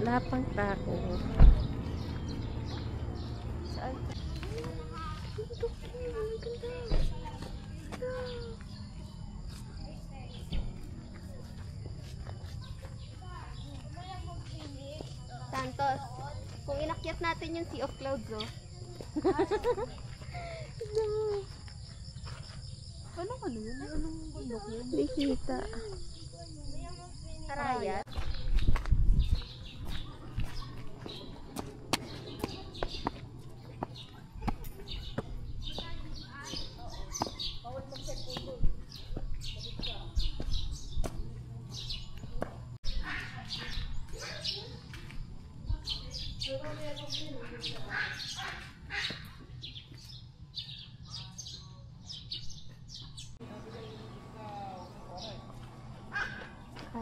Wala pang tako. Saan? Santos, kung inakyat natin yung Sea of Clouds, oh. No. Ano yun? Anong bundok yun? Hindi kita. Arayat?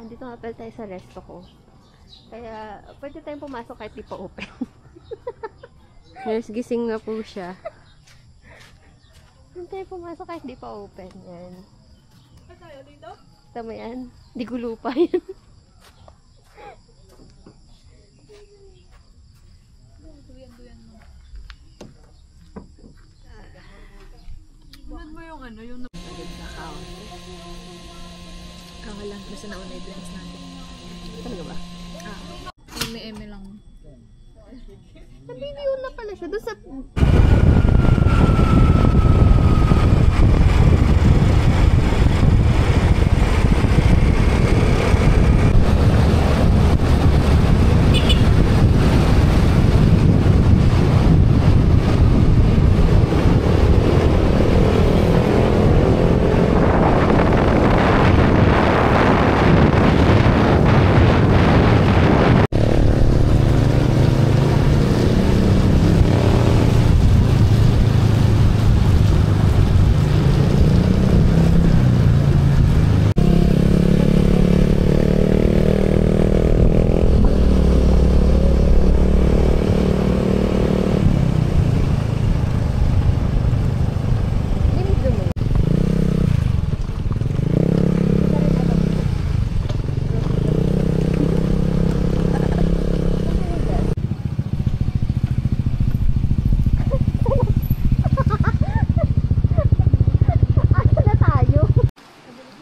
Dito nga pala tayo sa resto ko. Kaya, pwede tayong pumasok kahit di pa open. Nurse, gising na po siya. Pwede tayong pumasok kahit di pa open. Yan. Saan tayo dito? Tama yan. Di gulo pa yan. Duyan mo. Tingnan mo yung ano, yung lang, basta nauna yung drinks natin. Talaga ba? Eme lang. Nabibio na pala siya. Doon sa...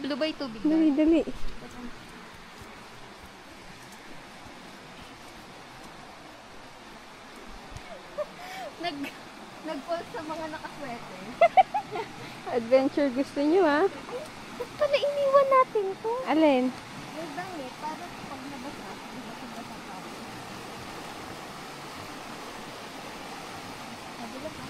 Lubay tubig na. Dali. Nag-post sa mga nakaswete. Adventure gusto niyo, ha? Pala iniwan natin to. Alin? Yung damit, para pag nabasa, nabasa ka. Nabila ka.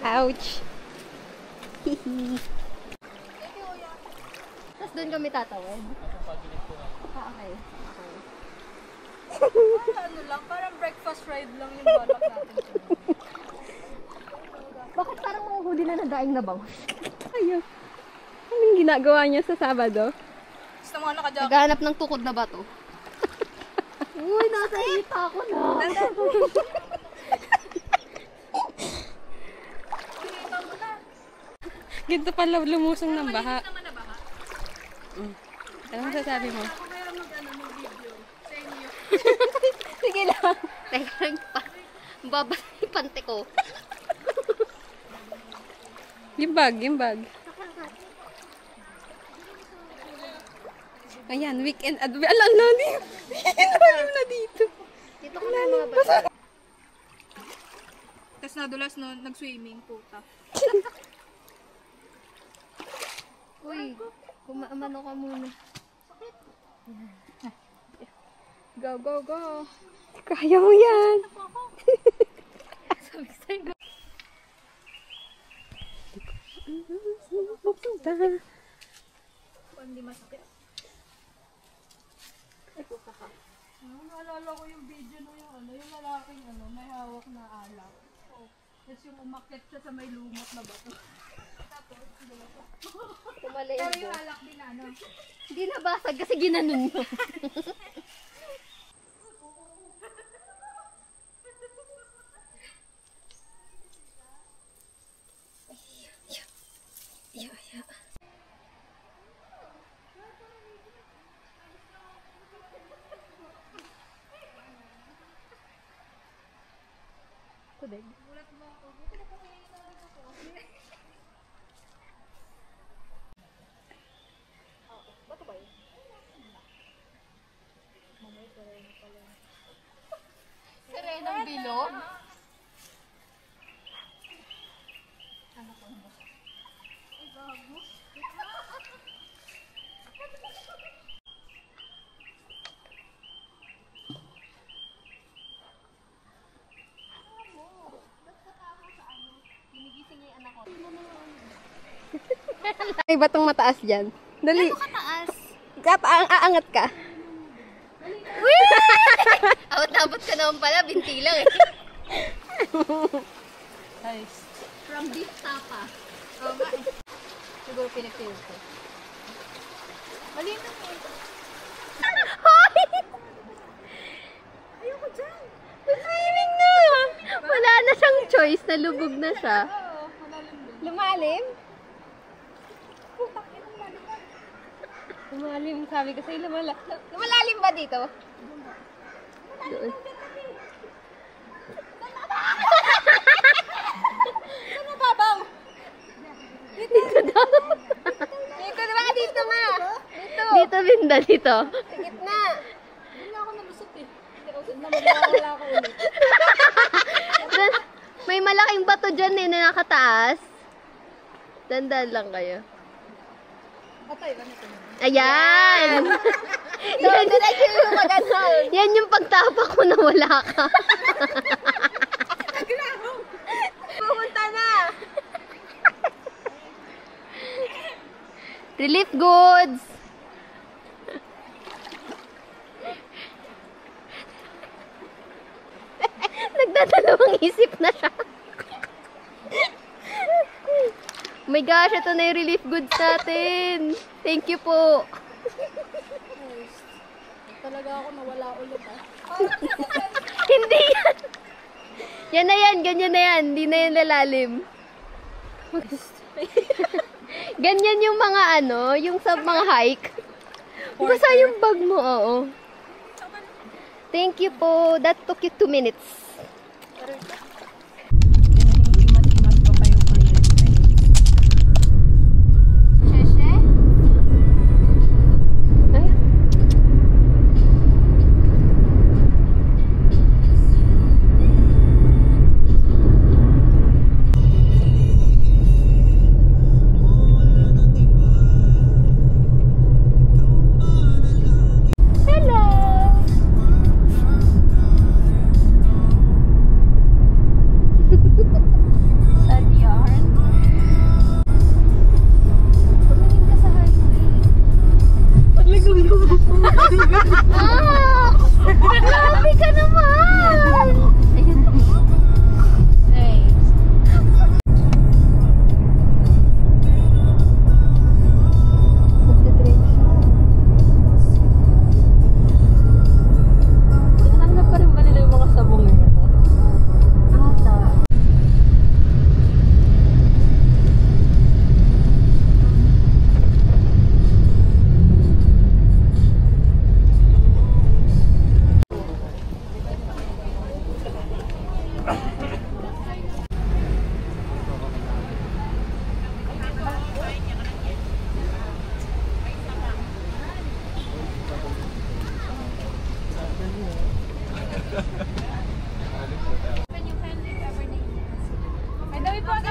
Ouch! Hihi. Tapos doon kami tatawid. Okay. ano lang, parang breakfast ride lang yung balak natin. Bakit parang mga huli na nadaing na bangus? Ayun. Anong ginagawa niya sa Sabado? Gusto mo naka-jacket? Naghahanap ng tukod na bato. Uy, nasa hita ako na. Ganito pala lumusong ng baha. Naman na baha? Anong sasabi mo? Ako meron mag-video sa inyo. Sige lang. Teka lang pa. Babas yung pante ko. Yung bag. Ayan, weekend adventure. Alam na, ilalim na dito. Dito ko na mga bata. Tapos nadulas no, nag-swimming puta. Uy, kumamano ka muna. Go, go, go. Kaya mo yan. Sabi sa'yo. Pupunta. Hindi masakit. Ay, puta ka. Naalala ko yung video no, yung lalaking may hawak na alak. Tapos yung umakyat siya sa may lumot na bato. Tapos, Pero yung alak din ano. Hindi nabasag kasi ginanon mo. Tudeg. Serenong bilog? Ay, batong mataas dyan. Dali. Ano kataas? Aangat ka. Abot-abot ka naman pala, binti lang eh. Guys. From deep tapa. Oo nga eh. Siguro pinag-feel ko. Mali na po. Ayoko dyan. Swimming na! Wala na siyang choice, nalubog na siya. Oo, malalim din. Lumalim? Lumalim, sabi ko sa'yo, lumalalim ba dito? Doon. Saan nababaw? Dito daw. Dito ba? Dito nga. Dito. Dito, Binda, dito. Sa gitna. Hindi na ako nalusot eh. Hindi ako wala ako ulit. May malaking bato dyan eh, na nakataas. Dandan lang kayo. Atay, ano ito? Ayan! Yan yung pagtapak ko na wala ka. Pumunta na! Relief goods! Nagdadalawang isip na siya. Oh my gosh, ito na yung relief goods natin. Thank you po. Talaga ako nawala ulit ah. Hindi yan. Yan na yan, ganyan na yan. Hindi na yan lalalim. Ganyan yung mga ano, yung sa mga hike. Basta yung bag mo, oo. Thank you po. That took you 2 minutes. Grabe ka naman! Hey. Hanap pa rin ba nila yung mga sabong nito? Ata.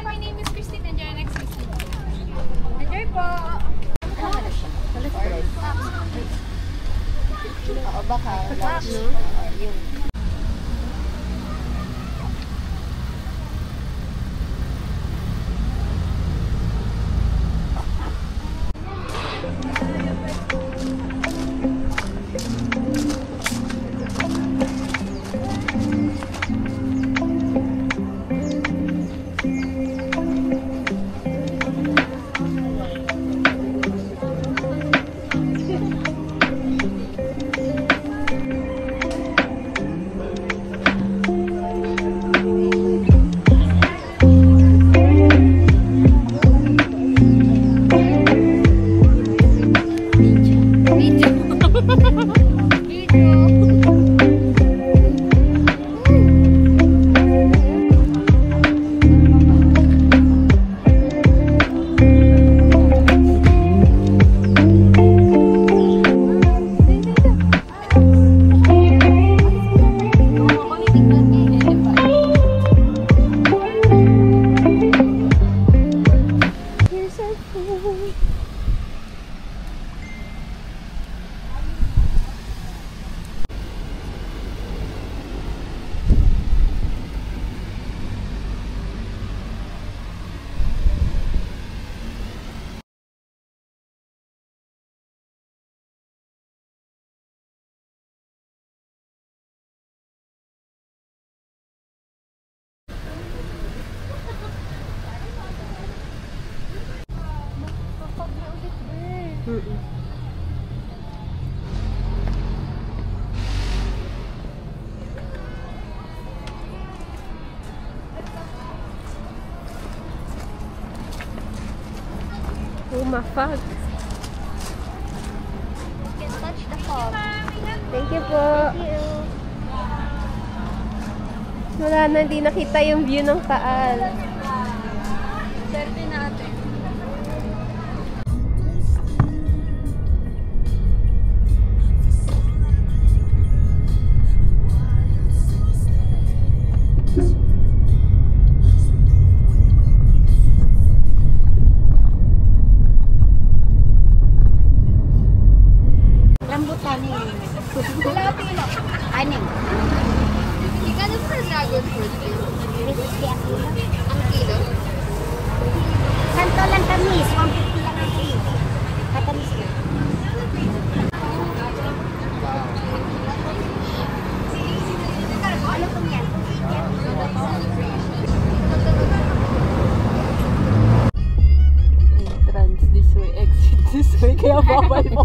My name is Christine. Enjoy next week. Enjoy po. Oo, baka. Mafag. You can touch the fog. Thank you po. Thank you. Wala na, hindi nakita yung view ng Taal. Selfie natin. Rambutan yun. Anim. Ikano po sa dragon fruit? 350 ang kilo. Ang kilo? Kanto lang tamis. 150 lang ang kilo. Katamis na. Ano pong yan? Entrance this way, exit this way. Kaya bawal po.